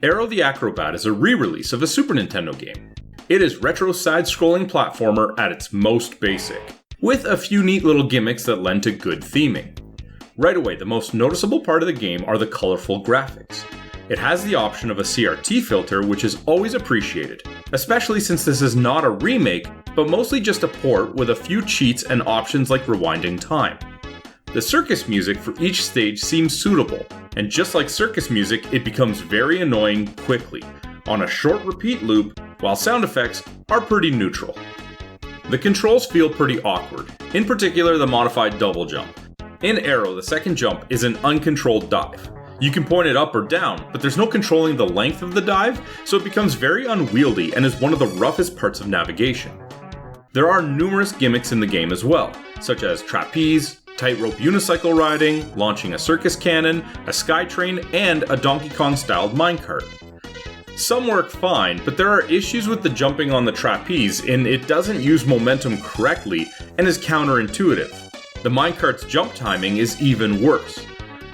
Aero the Acro-Bat is a re-release of a Super Nintendo game. It is retro side-scrolling platformer at its most basic, with a few neat little gimmicks that lend to good theming. Right away, the most noticeable part of the game are the colorful graphics. It has the option of a CRT filter, which is always appreciated, especially since this is not a remake, but mostly just a port with a few cheats and options like rewinding time. The circus music for each stage seems suitable, and just like circus music, it becomes very annoying quickly, on a short repeat loop, while sound effects are pretty neutral. The controls feel pretty awkward, in particular the modified double jump. In Aero, the second jump is an uncontrolled dive. You can point it up or down, but there's no controlling the length of the dive, so it becomes very unwieldy and is one of the roughest parts of navigation. There are numerous gimmicks in the game as well, such as trapeze, tightrope unicycle riding, launching a circus cannon, a sky train, and a Donkey Kong-styled minecart. Some work fine, but there are issues with the jumping on the trapeze in it doesn't use momentum correctly and is counterintuitive. The minecart's jump timing is even worse.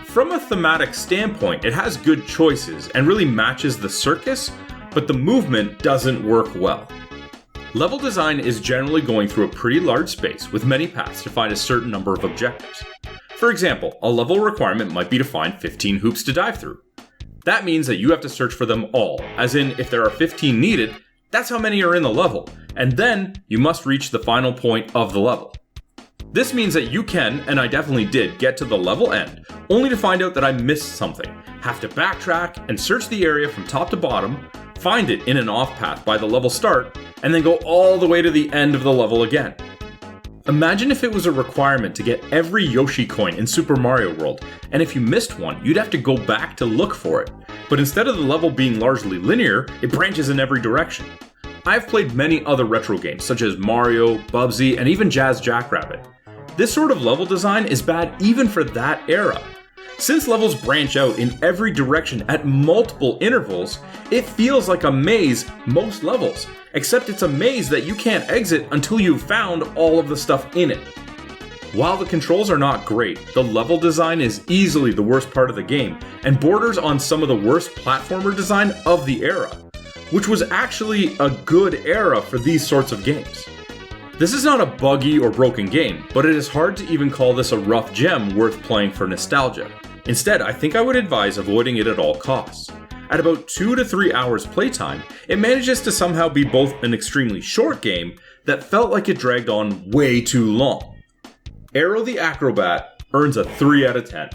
From a thematic standpoint, it has good choices and really matches the circus, but the movement doesn't work well. Level design is generally going through a pretty large space with many paths to find a certain number of objectives. For example, a level requirement might be to find 15 hoops to dive through. That means that you have to search for them all, as in if there are 15 needed, that's how many are in the level, and then you must reach the final point of the level. This means that you can, and I definitely did, get to the level end, only to find out that I missed something, have to backtrack and search the area from top to bottom, find it in an off path by the level start, and then go all the way to the end of the level again. Imagine if it was a requirement to get every Yoshi coin in Super Mario World, and if you missed one, you'd have to go back to look for it. But instead of the level being largely linear, it branches in every direction. I've played many other retro games such as Mario, Bubsy, and even Jazz Jackrabbit. This sort of level design is bad even for that era. Since levels branch out in every direction at multiple intervals, it feels like a maze most levels, except it's a maze that you can't exit until you've found all of the stuff in it. While the controls are not great, the level design is easily the worst part of the game, and borders on some of the worst platformer design of the era, which was actually a good era for these sorts of games. This is not a buggy or broken game, but it is hard to even call this a rough gem worth playing for nostalgia. Instead, I think I would advise avoiding it at all costs. At about 2 to 3 hours playtime, it manages to somehow be both an extremely short game that felt like it dragged on way too long. Aero the Acro-Bat earns a 3 out of 10.